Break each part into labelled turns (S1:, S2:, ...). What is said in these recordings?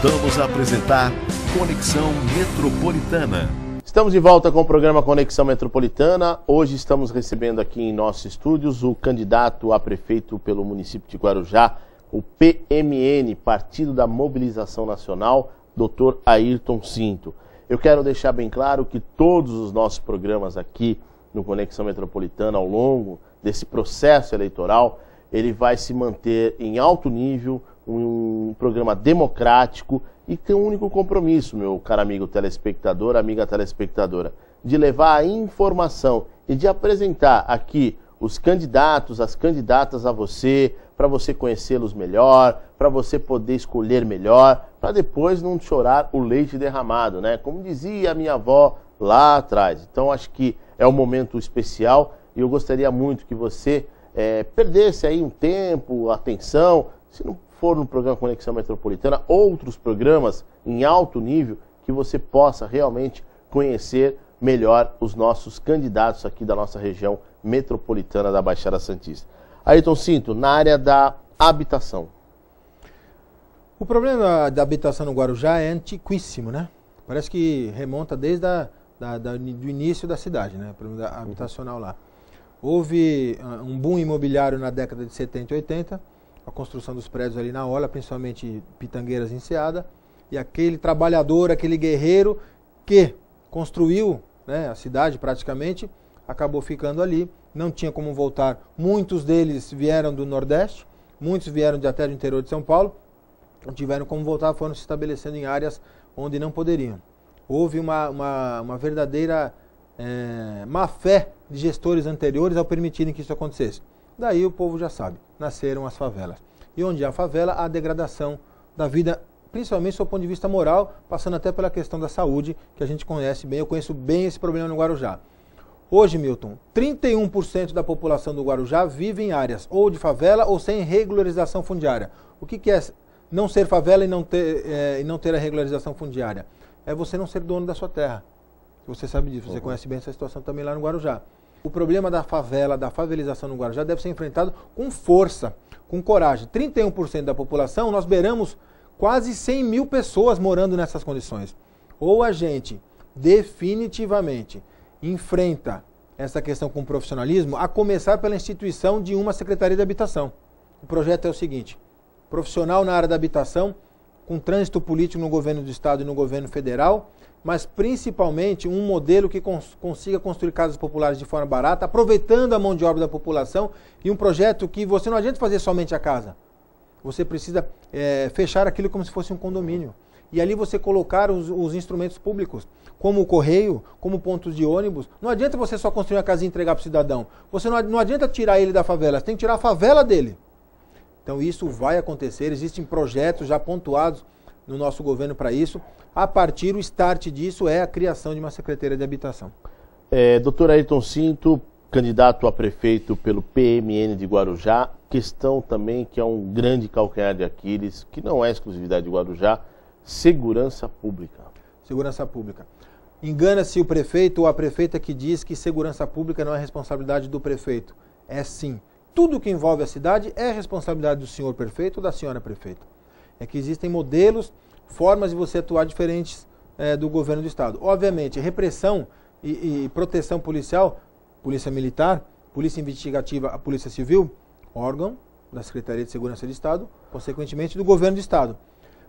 S1: Voltamos a apresentar Conexão Metropolitana.
S2: Estamos de volta com o programa Conexão Metropolitana. Hoje estamos recebendo aqui em nossos estúdios o candidato a prefeito pelo município de Guarujá, o PMN, Partido da Mobilização Nacional, Dr. Ayrton Cinto. Eu quero deixar bem claro que todos os nossos programas aqui no Conexão Metropolitana, ao longo desse processo eleitoral, ele vai se manter em alto nível, um programa democrático e tem um único compromisso, meu caro amigo telespectador, amiga telespectadora, de levar a informação e de apresentar aqui os candidatos, as candidatas a você, para você conhecê-los melhor, para você poder escolher melhor, para depois não chorar o leite derramado, né? Como dizia a minha avó lá atrás. Então acho que é um momento especial e eu gostaria muito que você perdesse aí um tempo, atenção, se não for no programa Conexão Metropolitana, outros programas em alto nível que você possa realmente conhecer melhor os nossos candidatos aqui da nossa região metropolitana da Baixada Santista. Ayrton Cinto, na área da habitação.
S3: O problema da habitação no Guarujá é antiquíssimo, né? Parece que remonta desde do início da cidade, né? O problema habitacional lá. Houve um boom imobiliário na década de 70 e 80, a construção dos prédios ali na Orla, principalmente Pitangueiras e Enseada, e aquele trabalhador, aquele guerreiro que construiu, né, a cidade praticamente, acabou ficando ali, não tinha como voltar. Muitos deles vieram do Nordeste, muitos vieram até do interior de São Paulo, não tiveram como voltar, foram se estabelecendo em áreas onde não poderiam. Houve uma verdadeira má fé de gestores anteriores ao permitirem que isso acontecesse. Daí o povo já sabe, nasceram as favelas. E onde há favela, há degradação da vida, principalmente do seu ponto de vista moral, passando até pela questão da saúde, que a gente conhece bem, eu conheço bem esse problema no Guarujá. Hoje, Milton, 31% da população do Guarujá vive em áreas ou de favela ou sem regularização fundiária. O que é não ser favela e não ter a regularização fundiária? É você não ser dono da sua terra. Você sabe disso, você conhece bem essa situação também lá no Guarujá. O problema da favela, da favelização no Guarujá deve ser enfrentado com força, com coragem. 31% da população, nós beiramos quase 100 mil pessoas morando nessas condições. Ou a gente definitivamente enfrenta essa questão com profissionalismo, a começar pela instituição de uma Secretaria de Habitação. O projeto é o seguinte: profissional na área da habitação, com trânsito político no governo do Estado e no governo federal, mas principalmente um modelo que consiga construir casas populares de forma barata, aproveitando a mão de obra da população, e um projeto que você não adianta fazer somente a casa. Você precisa fechar aquilo como se fosse um condomínio. E ali você colocar os instrumentos públicos, como o correio, como pontos de ônibus. Não adianta você só construir uma casa e entregar para o cidadão. Você não adianta tirar ele da favela, você tem que tirar a favela dele. Então isso vai acontecer, existem projetos já pontuados no nosso governo para isso. A partir, o start disso é a criação de uma Secretaria de Habitação.
S2: Dr. Ayrton Cinto, candidato a prefeito pelo PMN de Guarujá, questão também que é um grande calcanhar de Aquiles, que não é exclusividade de Guarujá, segurança pública.
S3: Segurança pública. Engana-se o prefeito ou a prefeita que diz que segurança pública não é responsabilidade do prefeito. É sim. Tudo que envolve a cidade é responsabilidade do senhor prefeito ou da senhora prefeita. É que existem modelos, formas de você atuar diferentes do governo do Estado. Obviamente, repressão e proteção policial, polícia militar, polícia investigativa, a polícia civil, órgão da Secretaria de Segurança de Estado, consequentemente do governo do Estado.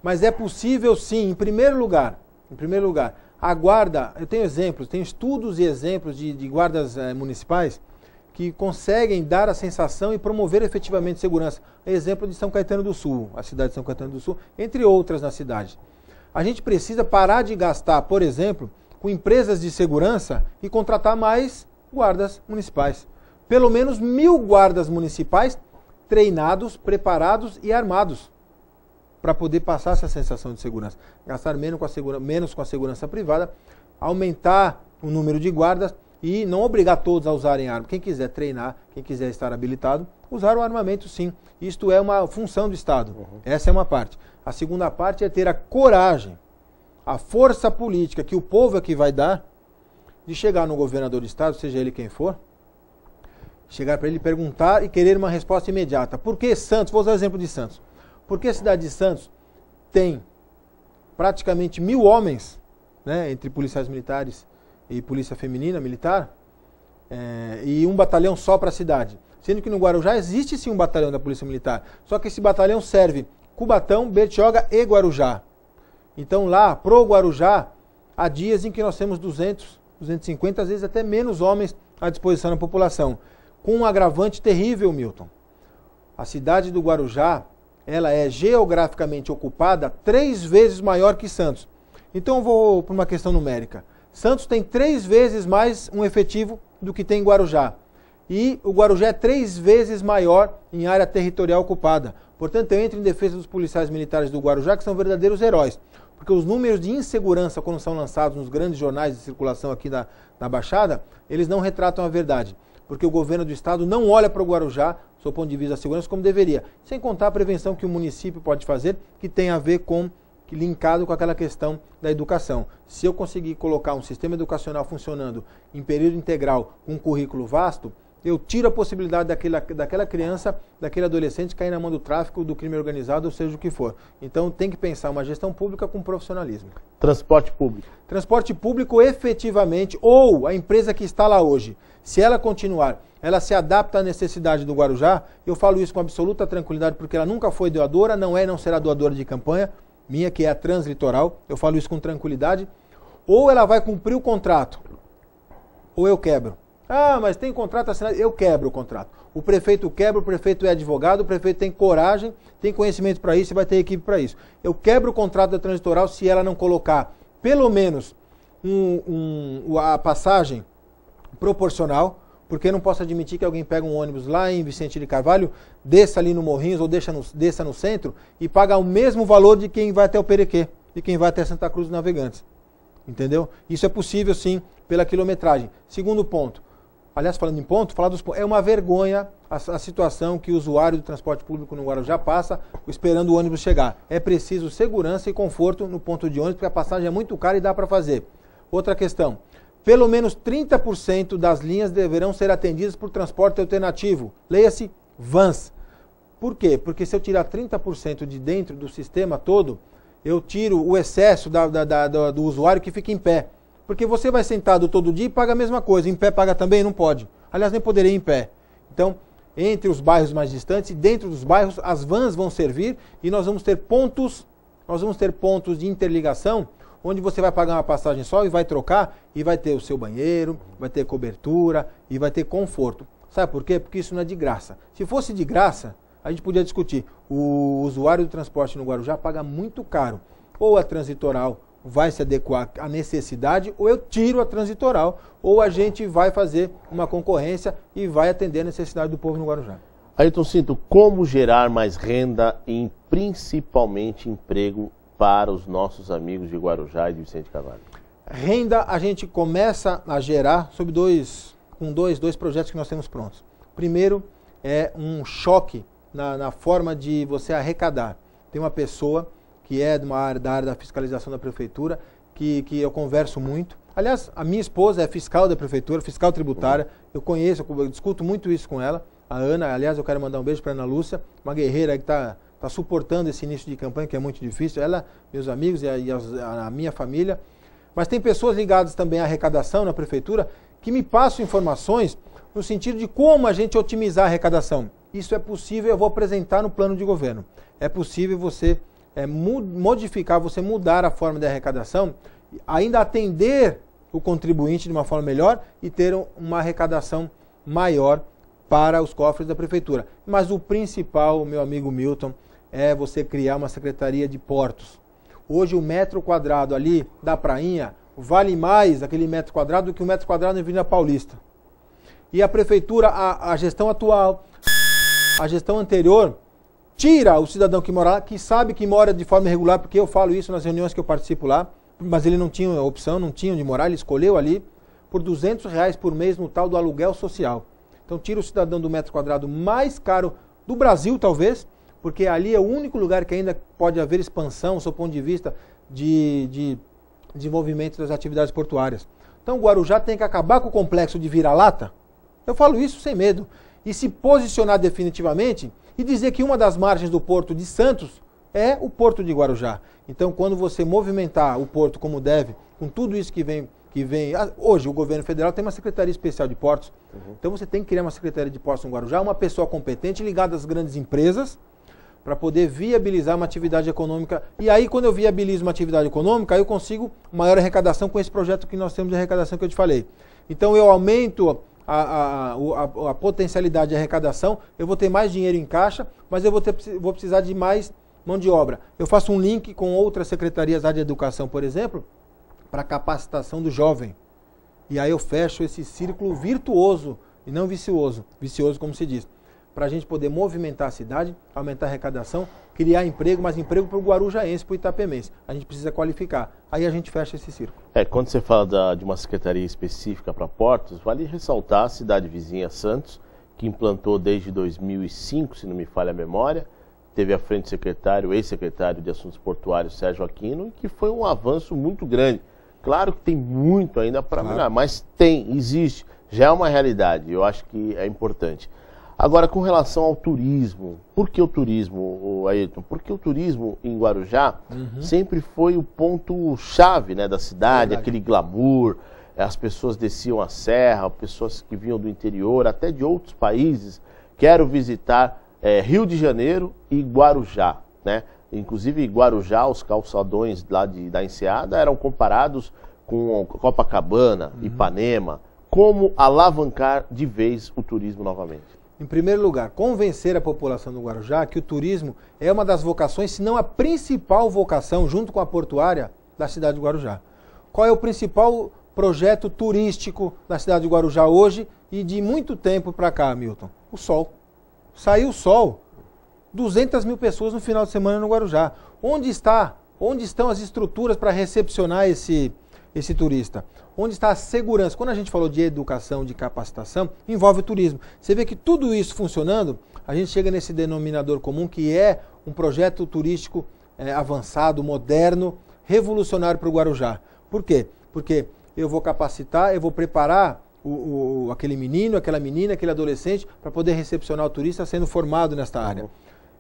S3: Mas é possível sim, em primeiro lugar, a guarda, eu tenho exemplos, tenho estudos e exemplos de guardas municipais que conseguem dar a sensação e promover efetivamente segurança. Exemplo de São Caetano do Sul, a cidade de São Caetano do Sul, entre outras na cidade. A gente precisa parar de gastar, por exemplo, com empresas de segurança e contratar mais guardas municipais. Pelo menos 1000 guardas municipais treinados, preparados e armados para poder passar essa sensação de segurança. Gastar menos com a segurança privada, aumentar o número de guardas e não obrigar todos a usarem arma. Quem quiser treinar, quem quiser estar habilitado, usar o armamento sim. Isto é uma função do Estado. Essa é uma parte. A segunda parte é ter a coragem, a força política que o povo é que vai dar, de chegar no governador do Estado, seja ele quem for, chegar para ele perguntar e querer uma resposta imediata. Por que Santos? Vou usar o exemplo de Santos. Por que a cidade de Santos tem praticamente 1.000 homens, né, entre policiais militares e polícia feminina, militar, e um batalhão só para a cidade. Sendo que no Guarujá existe sim um batalhão da Polícia Militar, só que esse batalhão serve Cubatão, Bertioga e Guarujá. Então lá, pro Guarujá, há dias em que nós temos 200, 250, às vezes até menos homens à disposição da população. Com um agravante terrível, Milton. A cidade do Guarujá, ela é geograficamente ocupada 3 vezes maior que Santos. Então eu vou para uma questão numérica. Santos tem 3 vezes mais um efetivo do que tem Guarujá. E o Guarujá é 3 vezes maior em área territorial ocupada. Portanto, eu entro em defesa dos policiais militares do Guarujá, que são verdadeiros heróis. Porque os números de insegurança, quando são lançados nos grandes jornais de circulação aqui na Baixada, eles não retratam a verdade. Porque o governo do estado não olha para o Guarujá, do seu ponto de vista da segurança, como deveria. Sem contar a prevenção que o município pode fazer, que tem a ver linkado com aquela questão da educação. Se eu conseguir colocar um sistema educacional funcionando em período integral, com um currículo vasto, eu tiro a possibilidade daquela criança, daquele adolescente cair na mão do tráfico, do crime organizado, ou seja o que for. Então tem que pensar uma gestão pública com profissionalismo.
S2: Transporte público.
S3: Transporte público efetivamente, ou a empresa que está lá hoje, se ela continuar, ela se adapta à necessidade do Guarujá, eu falo isso com absoluta tranquilidade, porque ela nunca foi doadora, não é e não será doadora de campanha, minha que é a Translitoral, eu falo isso com tranquilidade, ou ela vai cumprir o contrato, ou eu quebro. Ah, mas tem contrato assinado, eu quebro o contrato. O prefeito quebra, o prefeito é advogado, o prefeito tem coragem, tem conhecimento para isso e vai ter equipe para isso. Eu quebro o contrato da Translitoral se ela não colocar pelo menos a passagem proporcional, porque eu não posso admitir que alguém pega um ônibus lá em Vicente de Carvalho, desça ali no Morrinhos ou desça no centro e paga o mesmo valor de quem vai até o Perequê, de quem vai até Santa Cruz dos Navegantes. Entendeu? Isso é possível sim pela quilometragem. Segundo ponto. Aliás, falando em ponto, é uma vergonha a situação que o usuário do transporte público no Guarujá passa esperando o ônibus chegar. É preciso segurança e conforto no ponto de ônibus, porque a passagem é muito cara e dá para fazer. Outra questão, pelo menos 30% das linhas deverão ser atendidas por transporte alternativo. Leia-se vans. Por quê? Porque se eu tirar 30% de dentro do sistema todo, eu tiro o excesso do usuário que fica em pé. Porque você vai sentado todo dia e paga a mesma coisa. Em pé paga também? Não pode. Aliás, nem poderia ir em pé. Então, entre os bairros mais distantes e dentro dos bairros, as vans vão servir e nós vamos ter pontos de interligação, onde você vai pagar uma passagem só e vai trocar e vai ter o seu banheiro, vai ter cobertura e vai ter conforto. Sabe por quê? Porque isso não é de graça. Se fosse de graça, a gente podia discutir. O usuário do transporte no Guarujá paga muito caro. Ou a Translitoral vai se adequar à necessidade, ou eu tiro a Translitoral, ou a gente vai fazer uma concorrência e vai atender a necessidade do povo no Guarujá.
S2: Ayrton Cinto, como gerar mais renda e principalmente emprego para os nossos amigos de Guarujá e de Vicente Carvalho?
S3: Renda a gente começa a gerar com dois projetos que nós temos prontos. Primeiro é um choque na forma de você arrecadar. Tem uma pessoa que é da área da fiscalização da prefeitura, que eu converso muito. Aliás, a minha esposa é fiscal da prefeitura, fiscal tributária, eu conheço, eu discuto muito isso com ela. A Ana, aliás, eu quero mandar um beijo para a Ana Lúcia, uma guerreira que está suportando esse início de campanha, que é muito difícil. Ela, meus amigos e a minha família. Mas tem pessoas ligadas também à arrecadação na prefeitura que me passam informações no sentido de como a gente otimizar a arrecadação. Isso é possível, eu vou apresentar no plano de governo. É possível você modificar, você mudar a forma de arrecadação, ainda atender o contribuinte de uma forma melhor e ter uma arrecadação maior para os cofres da prefeitura. Mas o principal, meu amigo Milton, é você criar uma secretaria de portos. Hoje o metro quadrado ali da prainha vale mais aquele metro quadrado do que o metro quadrado na Avenida Paulista. E a prefeitura, a gestão atual, a gestão anterior, tira o cidadão que mora lá, que sabe que mora de forma irregular, porque eu falo isso nas reuniões que eu participo lá, mas ele não tinha opção, não tinha onde morar, ele escolheu ali por R$200 por mês no tal do aluguel social. Então tira o cidadão do metro quadrado mais caro do Brasil, talvez, porque ali é o único lugar que ainda pode haver expansão, do seu ponto de vista de desenvolvimento das atividades portuárias. Então o Guarujá tem que acabar com o complexo de vira-lata, eu falo isso sem medo, e se posicionar definitivamente e dizer que uma das margens do porto de Santos é o Porto de Guarujá. Então, quando você movimentar o Porto como deve, com tudo isso que vem... Hoje, o governo federal tem uma Secretaria Especial de Portos. Então, você tem que criar uma Secretaria de Portos no Guarujá, uma pessoa competente ligada às grandes empresas, para poder viabilizar uma atividade econômica. E aí, quando eu viabilizo uma atividade econômica, aí eu consigo maior arrecadação com esse projeto que nós temos de arrecadação que eu te falei. Então, eu aumento a potencialidade de arrecadação, eu vou ter mais dinheiro em caixa, mas eu vou precisar de mais mão de obra. Eu faço um link com outras secretarias da área de educação, por exemplo, para capacitação do jovem. E aí eu fecho esse círculo virtuoso e não vicioso como se diz, para a gente poder movimentar a cidade, aumentar a arrecadação, criar emprego, mas emprego para o guarujaense, para o itapemense. A gente precisa qualificar. Aí a gente fecha esse círculo.
S2: Quando você fala de uma secretaria específica para portos, vale ressaltar a cidade vizinha Santos, que implantou desde 2005, se não me falha a memória, teve à frente o secretário, ex-secretário de Assuntos Portuários, Sérgio Aquino, e que foi um avanço muito grande. Claro que tem muito ainda para melhorar, mas existe, já é uma realidade, eu acho que é importante. Agora, com relação ao turismo, por que o turismo, Ayrton? Porque o turismo em Guarujá sempre foi o ponto-chave, né, da cidade, aquele glamour, as pessoas desciam a serra, pessoas que vinham do interior, até de outros países, quero visitar Rio de Janeiro e Guarujá, né? Inclusive, Guarujá, os calçadões lá da Enseada eram comparados com Copacabana, Ipanema. Como alavancar de vez o turismo novamente?
S3: Em primeiro lugar, convencer a população do Guarujá que o turismo é uma das vocações, se não a principal vocação, junto com a portuária, da cidade de Guarujá. Qual é o principal projeto turístico da cidade de Guarujá hoje e de muito tempo para cá, Milton? O sol. Saiu o sol. 200 mil pessoas no final de semana no Guarujá. Onde estão as estruturas para recepcionar esse turista? Onde está a segurança? Quando a gente falou de educação, de capacitação, envolve o turismo. Você vê que tudo isso funcionando, a gente chega nesse denominador comum que é um projeto turístico avançado, moderno, revolucionário para o Guarujá. Por quê? Porque eu vou capacitar, eu vou preparar aquele menino, aquela menina, aquele adolescente para poder recepcionar o turista sendo formado nesta área.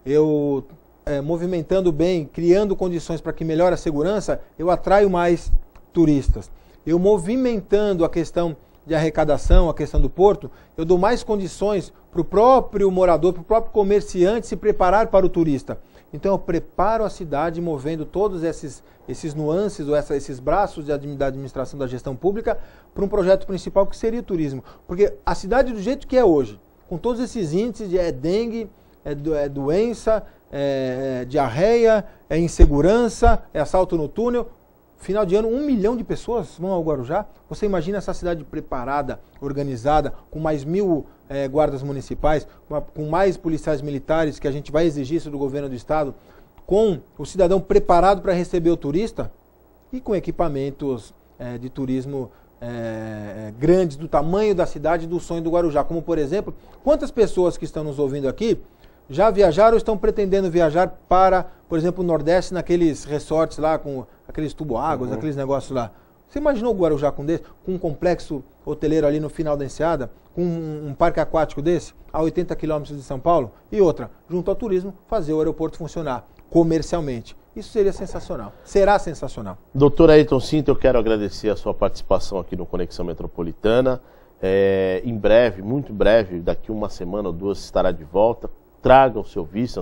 S3: Eu, movimentando bem, criando condições para que melhore a segurança, eu atraio mais turistas. Eu movimentando a questão de arrecadação, a questão do porto, eu dou mais condições para o próprio morador, para o próprio comerciante se preparar para o turista. Então eu preparo a cidade movendo todos esses nuances, ou esses braços da administração da gestão pública para um projeto principal que seria o turismo. Porque a cidade do jeito que é hoje, com todos esses índices de dengue, doença, diarreia, insegurança, assalto no túnel. Final de ano, 1 milhão de pessoas vão ao Guarujá. Você imagina essa cidade preparada, organizada, com mais 1.000 guardas municipais, com mais policiais militares, que a gente vai exigir isso do governo do estado, com o cidadão preparado para receber o turista e com equipamentos de turismo grandes, do tamanho da cidade, do sonho do Guarujá. Como, por exemplo, quantas pessoas que estão nos ouvindo aqui já viajaram ou estão pretendendo viajar para, por exemplo, o Nordeste, naqueles resorts lá, com aqueles tubo-águas, aqueles negócios lá. Você imaginou o Guarujá com desse? Com um complexo hoteleiro ali no final da Enseada, com um parque aquático desse, a 80 quilômetros de São Paulo? E outra, junto ao turismo, fazer o aeroporto funcionar comercialmente. Isso seria sensacional. Será sensacional.
S2: Doutor Ayrton Sintra, eu quero agradecer a sua participação aqui no Conexão Metropolitana. Em breve, muito breve, daqui 1 semana ou 2, estará de volta. Traga o seu visto,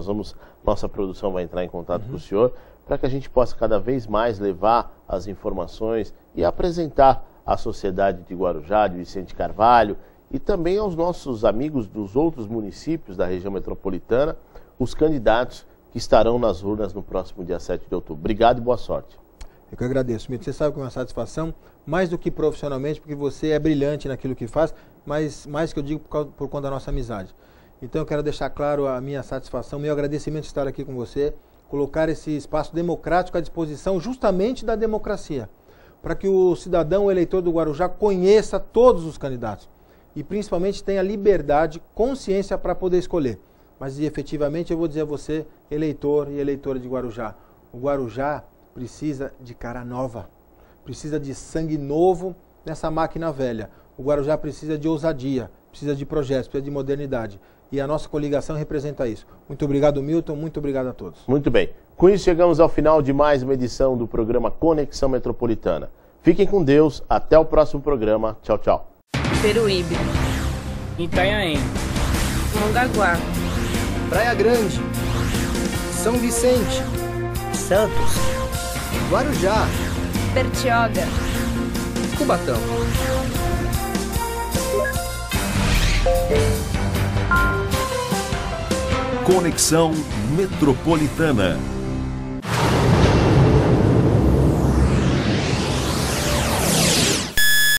S2: nossa produção vai entrar em contato com o senhor, para que a gente possa cada vez mais levar as informações e apresentar à sociedade de Guarujá, de Vicente Carvalho, e também aos nossos amigos dos outros municípios da região metropolitana, os candidatos que estarão nas urnas no próximo dia 7 de outubro. Obrigado e boa sorte.
S3: Eu que agradeço, Milton. Você sabe que é uma satisfação, mais do que profissionalmente, porque você é brilhante naquilo que faz, mas mais que eu digo por conta da nossa amizade. Então eu quero deixar claro a minha satisfação, meu agradecimento de estar aqui com você, colocar esse espaço democrático à disposição justamente da democracia, para que o cidadão, o eleitor do Guarujá, conheça todos os candidatos e principalmente tenha liberdade, consciência para poder escolher. Mas efetivamente eu vou dizer a você, eleitor e eleitora de Guarujá, o Guarujá precisa de cara nova, precisa de sangue novo nessa máquina velha. O Guarujá precisa de ousadia, precisa de projetos, precisa de modernidade. E a nossa coligação representa isso. Muito obrigado, Milton. Muito obrigado a todos.
S2: Muito bem. Com isso, chegamos ao final de mais uma edição do programa Conexão Metropolitana. Fiquem com Deus, até o próximo programa. Tchau, tchau.
S4: Peruíbe,
S5: Itanhaém,
S4: Mongaguá,
S6: Praia Grande, São Vicente,
S7: Santos,
S6: Guarujá,
S4: Bertioga,
S6: Cubatão.
S1: Conexão Metropolitana.